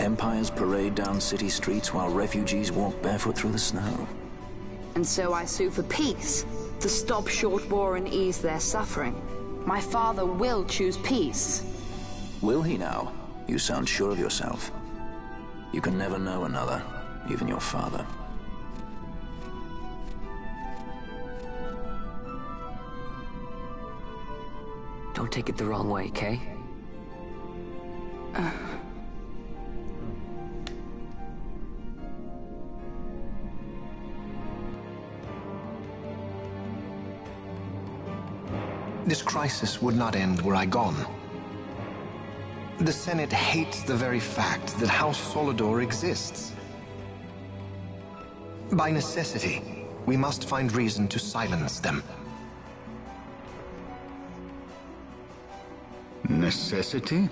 Empires parade down city streets while refugees walk barefoot through the snow. And so I sue for peace, to stop short war and ease their suffering. My father will choose peace. Will he now? You sound sure of yourself. You can never know another, even your father. Don't take it the wrong way, Kay? This crisis would not end were I gone. The Senate hates the very fact that House Solidor exists. By necessity, we must find reason to silence them. Necessity?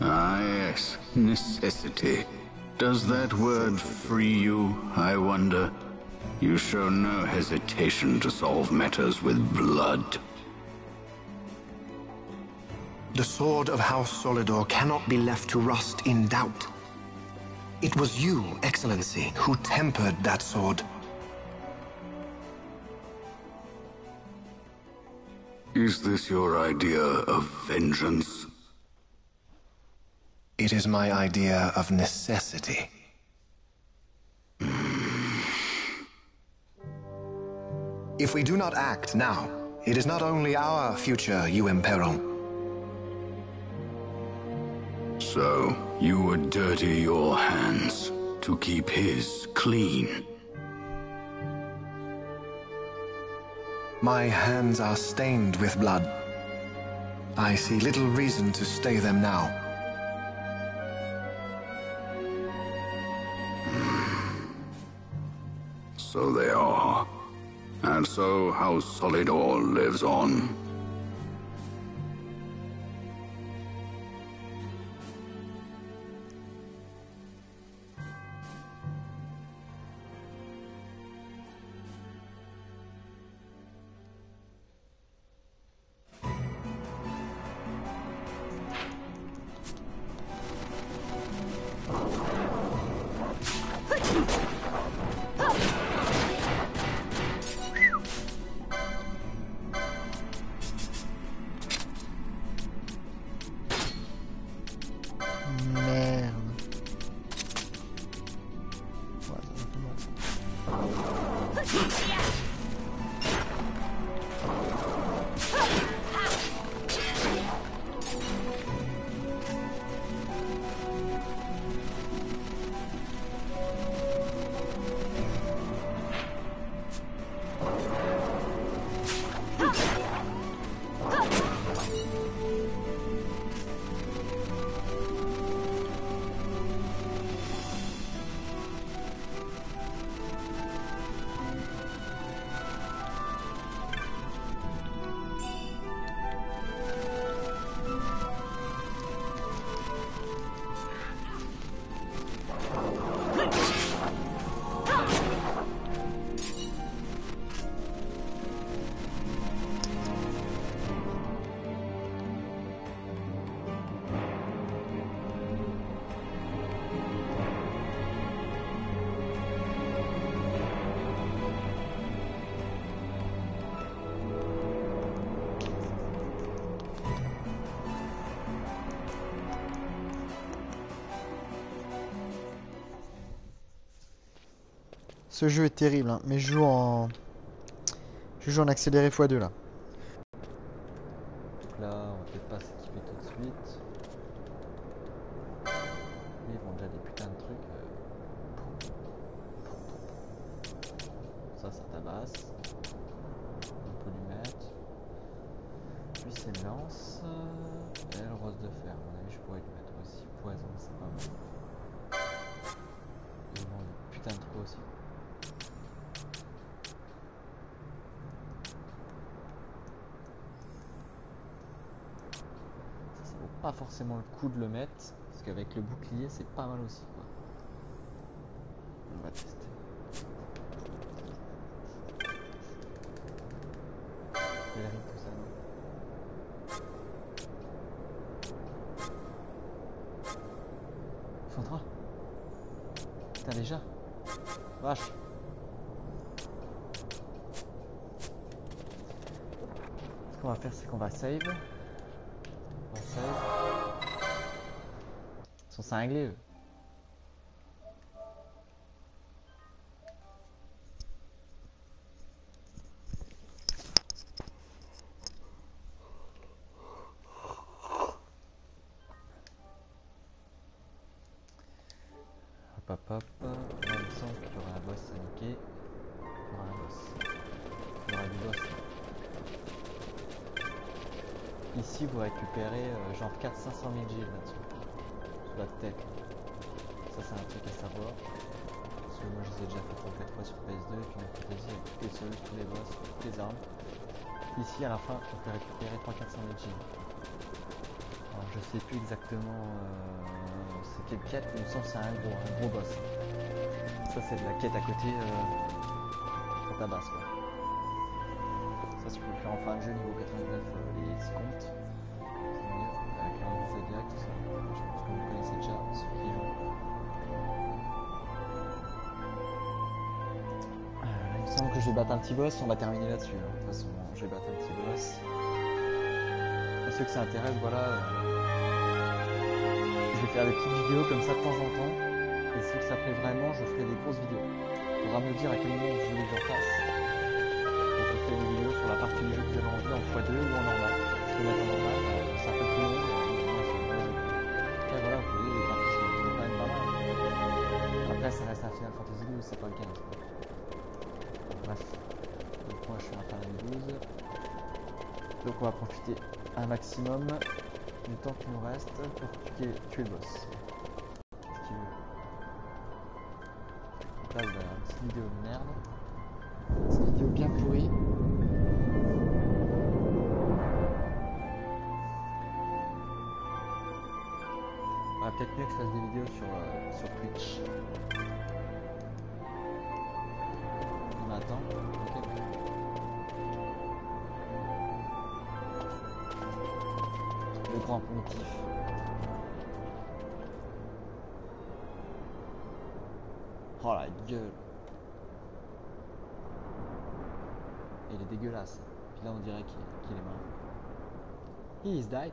Ah, yes, necessity. Does that word free you, I wonder? You show no hesitation to solve matters with blood. The sword of House Solidor cannot be left to rust in doubt. It was you, Excellency, who tempered that sword. Is this your idea of vengeance? It is my idea of necessity. If we do not act now, it is not only our future you imperil. So, you would dirty your hands to keep his clean. My hands are stained with blood. I see little reason to stay them now. So they are. And so House Solidor lives on. Merde. Ce jeu est terrible, hein, mais je joue en accéléré x2 là. Donc là, on va peut-être pas s'équiper tout de suite. Mais ils vont déjà des putains de trucs. Ça tabasse. On peut lui mettre. Lui, c'est une lance. Et le rose de fer. À mon avis, je pourrais lui mettre aussi poison, c'est pas mal. Ils vont des putains de trucs aussi. Pas forcément le coup de le mettre, parce qu'avec le bouclier c'est pas mal aussi quoi. On va tester. Pèlerin, tout ça. Faudra. putain déjà. Vache. Ce qu'on va faire, c'est qu'on va save. On va save. Ils sont cinglés eux. Hop hop hop. Là, il me semble qu'il y aura un boss à niquer. Il y aura un boss. Il y aura du boss. Ici vous récupérez genre 400-500 000 G là-dessus. Sous la tête. Ça c'est un truc à savoir. Parce que moi je les ai déjà fait 3-4 fois sur PS2 et puis ma fantasy avec tous les sols, tous les boss, toutes les armes. Ici à la fin on peut récupérer 300-400 000 G. Alors je sais plus exactement c'est quelle quête, mais il me semble que c'est un gros boss. Ça c'est de la quête à côté de ta base quoi. Ça tu peux le faire en fin de jeu niveau 99 les comptes. C'est mieux avec un Zodiac tout ça. Je pense que vous connaissez déjà ceux qui jouent. Il me semble que je vais battre un petit boss, on va terminer là-dessus. De toute façon je vais battre un petit boss. Pour ceux que ça intéresse, voilà. Je vais faire des petites vidéos comme ça de temps en temps. Et si ça plaît vraiment, je ferai des grosses vidéos. Il faudra me dire à quel moment vous voulez que j'en fasse. Et je ferai des vidéos sur la partie du jeu que vous avez envie en x2 ou en normal. Je peux mettre en normal, ça fait tout le monde. Et voilà, vous voyez, les graphismes sont quand même pas mal. Après, ça reste un Final Fantasy 12, c'est pas le 15. Bref. Donc moi, je suis un Final 12. Donc on va profiter un maximum du temps qu'il nous reste pour tuer le boss. Là, vous avez une petite vidéo de merde. Une petite vidéo bien pourrie. On va peut-être mieux que je fasse des vidéos sur Twitch. Il m'attend. Ok. Le grand pontif. Oh la gueule. Il est dégueulasse. Puis là on dirait qu'il est mort. He is died.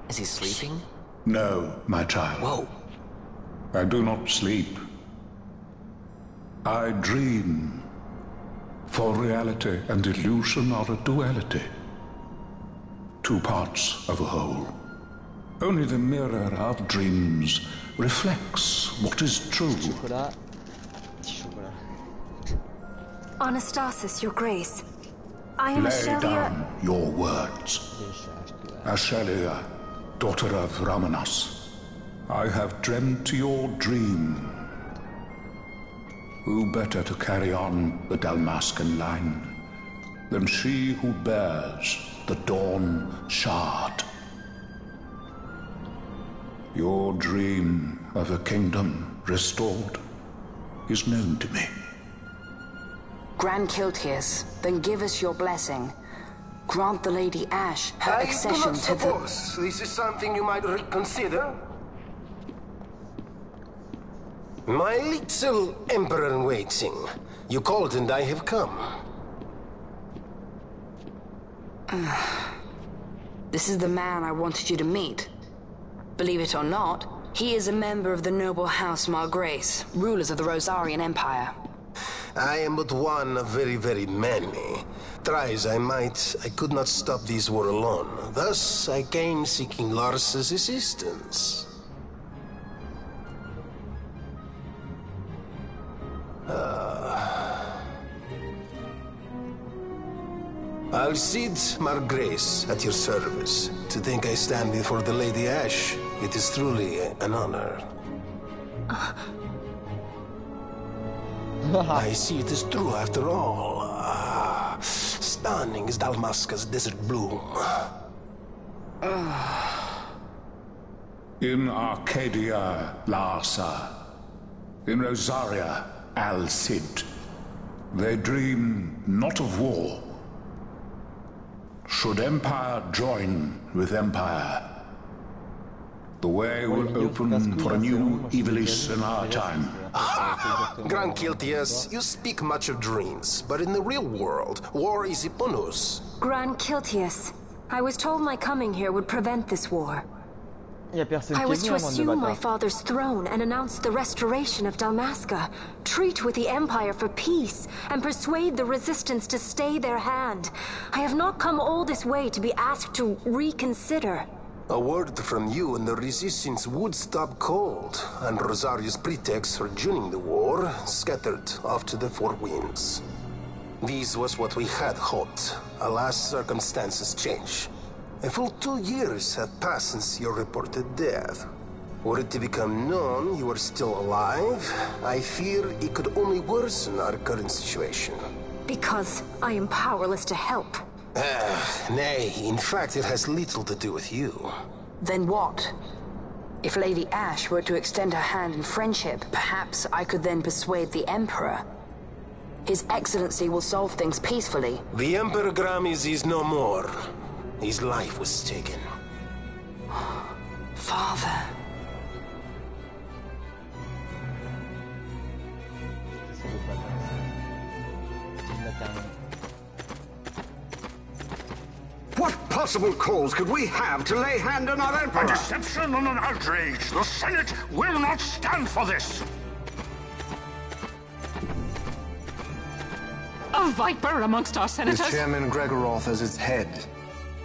Is he sleeping? No, my child. Whoa. I do not sleep. I dream. For reality and illusion are a duality. Two parts of a whole. Only the mirror of dreams reflects what is true. Chocolat. Petit chocolat. Anastasis, Your Grace. I am Lay Ashelia. down your words. Ashelia, daughter of Ramanas, I have dreamt your dream. Who better to carry on the Dalmascan line than she who bears the Dawn Shard? Your dream of a kingdom restored is known to me. Grand Kiltias, then give us your blessing. Grant the Lady Ash her accession to the... This is something you might reconsider. My little Emperor-in-waiting. You called and I have come. This is the man I wanted you to meet. Believe it or not, he is a member of the noble house Margrace, rulers of the Rosarian Empire. I am but one of very, very many. Try as I might, I could not stop this war alone. Thus, I came seeking Lars's assistance. Alcide Margrace, at your service. To think I stand before the Lady Ash, it is truly an honor. I see it is true after all. Stunning is Dalmasca's desert bloom. In Arcadia, Larsa. In Rosaria, Alcid. They dream not of war. Should empire join with empire, The way will open for a new Ivalice in our time. Grand Kiltias, you speak much of dreams, but in the real world, war is upon us. Grand Kiltias, I was told my coming here would prevent this war. I was to assume my father's throne and announce the restoration of Dalmasca, treat with the Empire for peace, and persuade the Resistance to stay their hand. I have not come all this way to be asked to reconsider. A word from you and the Resistance would stop cold, and Rosario's pretext for joining the war scattered off to the four winds. This was what we had hoped. Alas, circumstances change. A full 2 years have passed since your reported death. Were it to become known you are still alive, I fear it could only worsen our current situation. Because I am powerless to help. Nay, in fact it has little to do with you. Then what? If Lady Ash were to extend her hand in friendship, perhaps I could then persuade the Emperor. His Excellency will solve things peacefully. The Emperor Gramis is no more. His life was taken. Father. What possible cause could we have to lay hand on our Emperor? A deception and an outrage! The Senate will not stand for this! A viper amongst our senators? With Chairman Gregoroth as its head.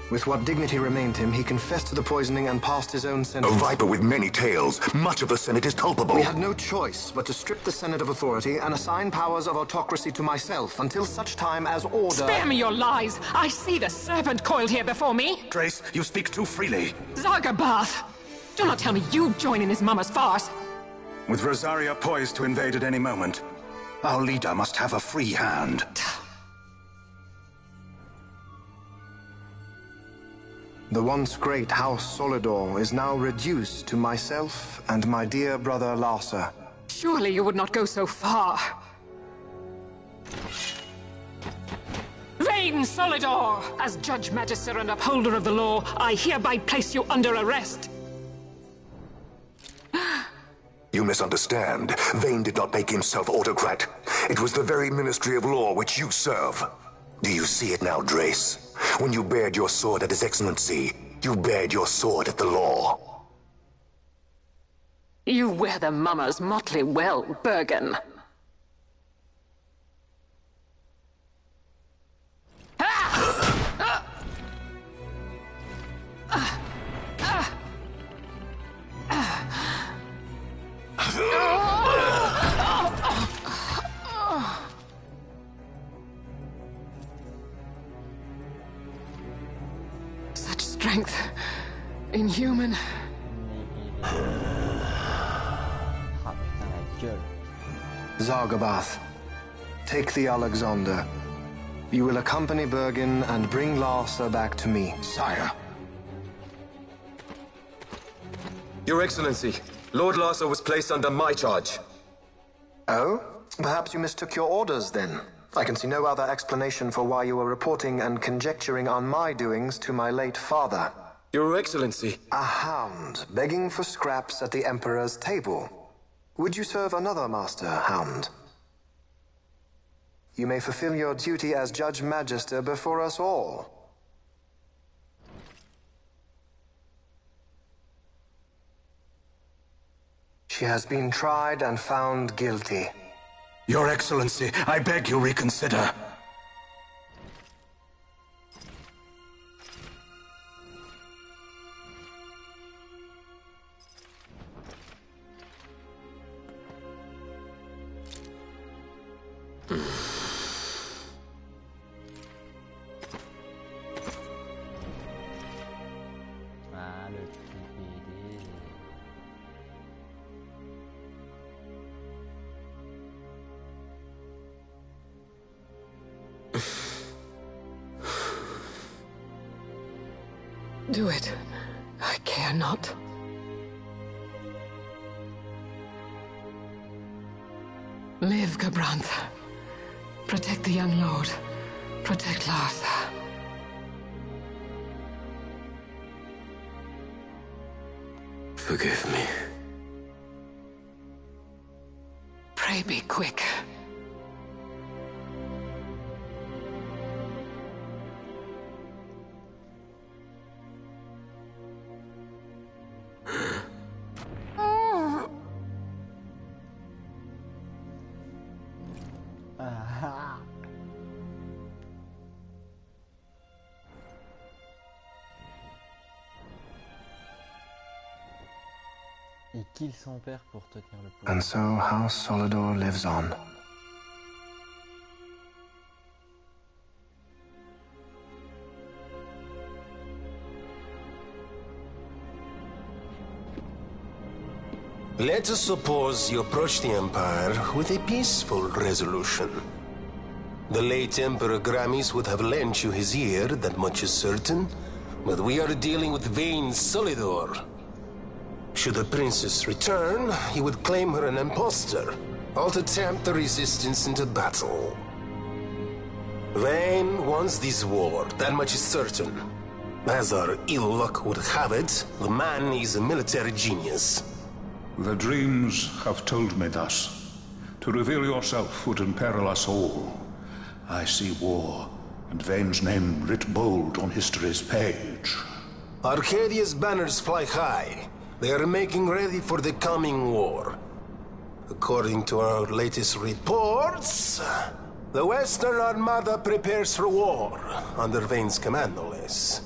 With what dignity remained him, he confessed to the poisoning and passed his own sentence. A viper with many tails. Much of the Senate is culpable. We had no choice but to strip the Senate of authority and assign powers of autocracy to myself until such time as order... Spare me your lies! I see the serpent coiled here before me! Trace, you speak too freely. Zargabath! Do not tell me you join in his mama's farce! With Rosaria poised to invade at any moment, our leader must have a free hand. The once great House Solidor is now reduced to myself and my dear brother Larsa. Surely you would not go so far. Vain Solidor! As Judge Magister and upholder of the law, I hereby place you under arrest. You misunderstand. Vane did not make himself autocrat. It was the very Ministry of Law which you serve. Do you see it now, Drace? When you bared your sword at His Excellency, you bared your sword at the law. You wear the mama's motley well, Bergen. Such strength. Inhuman. Zargabath, take the Alexander. You will accompany Bergen and bring Larsa back to me. Sire. Your Excellency, Lord Larsa was placed under my charge. Oh? Perhaps you mistook your orders, then. I can see no other explanation for why you were reporting and conjecturing on my doings to my late father. Your Excellency. A hound begging for scraps at the Emperor's table. Would you serve another master, Hound? You may fulfill your duty as Judge Magister before us all. She has been tried and found guilty. Your Excellency, I beg you reconsider. Ah, le petit BD. Do it. I care not. Live, Gabranth. Protect the young lord. Protect Larsa. Forgive me. Pray be quick. Il kill son père pour tenir le pouvoir. And so House Solidor lives on. Let us suppose you approach the Empire with a peaceful resolution. The late Emperor Gramis would have lent you his ear, that much is certain, but we are dealing with vain Solidor. Should the princess return, he would claim her an impostor, or to tempt the resistance into battle. Vayne wants this war, that much is certain. As our ill luck would have it, the man is a military genius. The dreams have told me thus. To reveal yourself would imperil us all. I see war, and Vayne's name writ bold on history's page. Arcadia's banners fly high. They are making ready for the coming war. According to our latest reports, the Western Armada prepares for war, under Vayne's command, no less.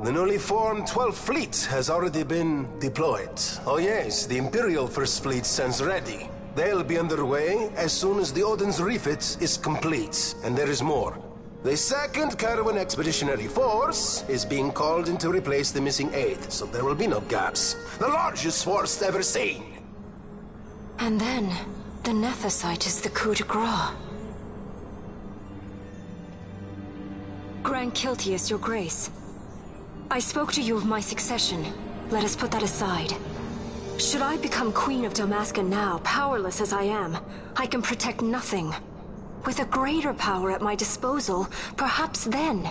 The newly formed 12th Fleet has already been deployed. Oh yes, the Imperial First Fleet stands ready. They'll be underway as soon as the Odin's refit is complete. And there is more. The 2nd Caravan Expeditionary Force is being called in to replace the missing 8th, so there will be no gaps. The largest force ever seen. And then, the Nethicite is the coup de grace. Grand Kiltius, your grace. I spoke to you of my succession. Let us put that aside. Should I become Queen of Dalmasca now, powerless as I am, I can protect nothing. With a greater power at my disposal, perhaps then.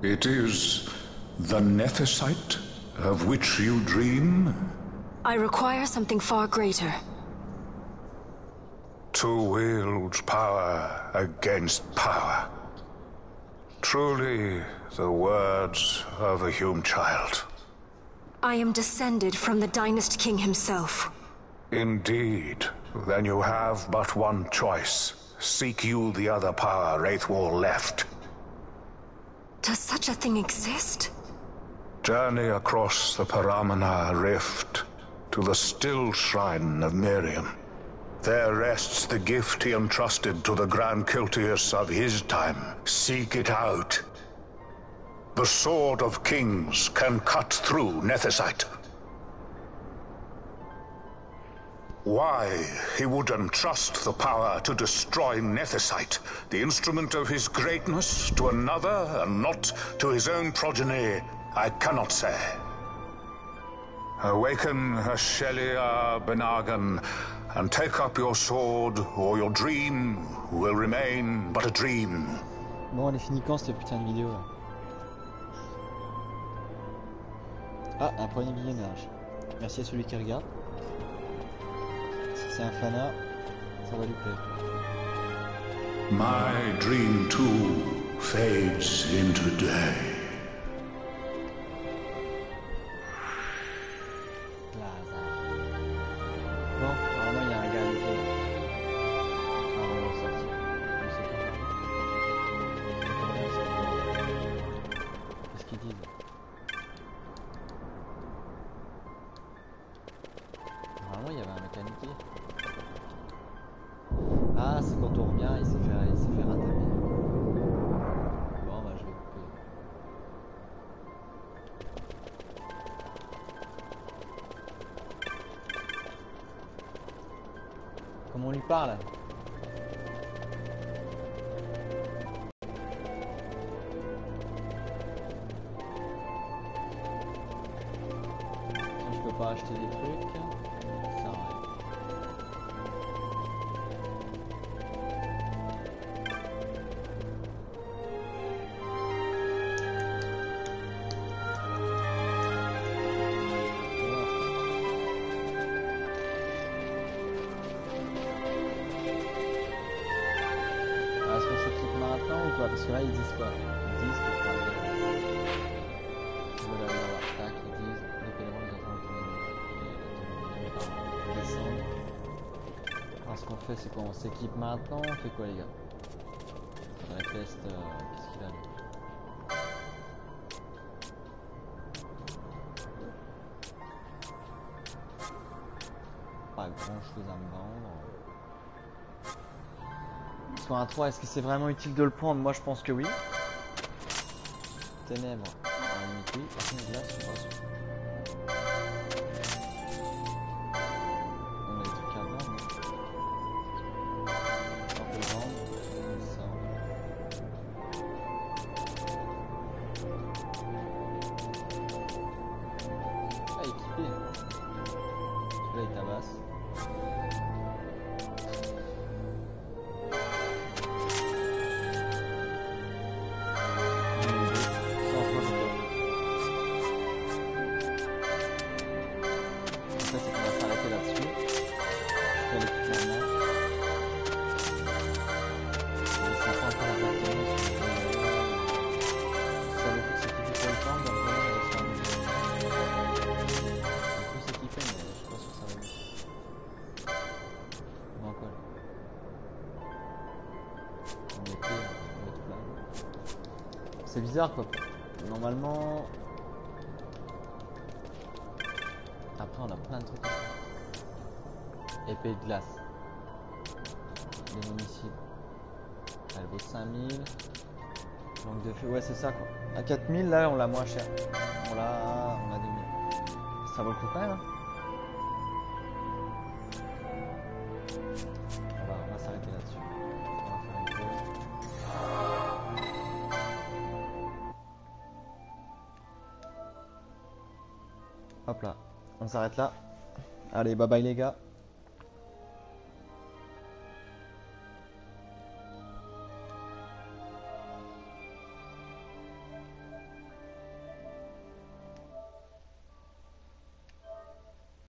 It is the Nethicite of which you dream? I require something far greater. To wield power against power. Truly, the words of a Hume child. I am descended from the Dynast King himself. Indeed. Then you have but one choice. Seek you the other power Wraithwall left. Does such a thing exist? Journey across the Paramana Rift to the still shrine of Miriam. There rests the gift he entrusted to the Grand Kiltius of his time. Seek it out. The Sword of Kings can cut through Nethicite. Why he would entrust the power to destroy Nethicite, the instrument of his greatness, to another and not to his own progeny, I cannot say. Awaken Ashelia Benagan, and take up your sword, or your dream will remain but a dream. Bon, elle est finie quand cette putain de vidéo là? Ah, un premier visionnage. Merci à celui qui regarde. Si c'est un fanat, ça va lui plaire. My dream too fades into day. Bon, normalement il y a un gars à l'effet. Ah, on va sortir. Qu'est-ce qu'ils disent? Normalement il y avait un mécaniquier. Ah, c'est quand on revient, il s'est fait rater. Bon, bah je vais couper. Comment on lui parle? Je peux pas acheter des trucs. Ça arrive. qu'on fait, c'est quoi? On s'équipe maintenant, on fait quoi les gars? On la test, qu'est-ce qu'il a lui? Pas grand chose à me vendre. Soit un 3, est-ce que c'est vraiment utile de le prendre? Moi je pense que oui. Ténèbres, à la limite oui. Par contre glace, je suis pas sûr. On a des trucs à vendre, non? On peut vendre, comme ça. Ah, équipé. Celui-là il tabasse. C'est bizarre quoi. Normalement. Après on a plein de trucs. Épée de glace. Les homicides. Elle vaut 5000. Langue de feu. Ouais c'est ça quoi. À 4000 là on l'a moins cher. On a 2000. Ça vaut le coup quand même hein. On va s'arrêter là-dessus. On va faire une pause. Hop là, on s'arrête là. Allez, bye bye les gars.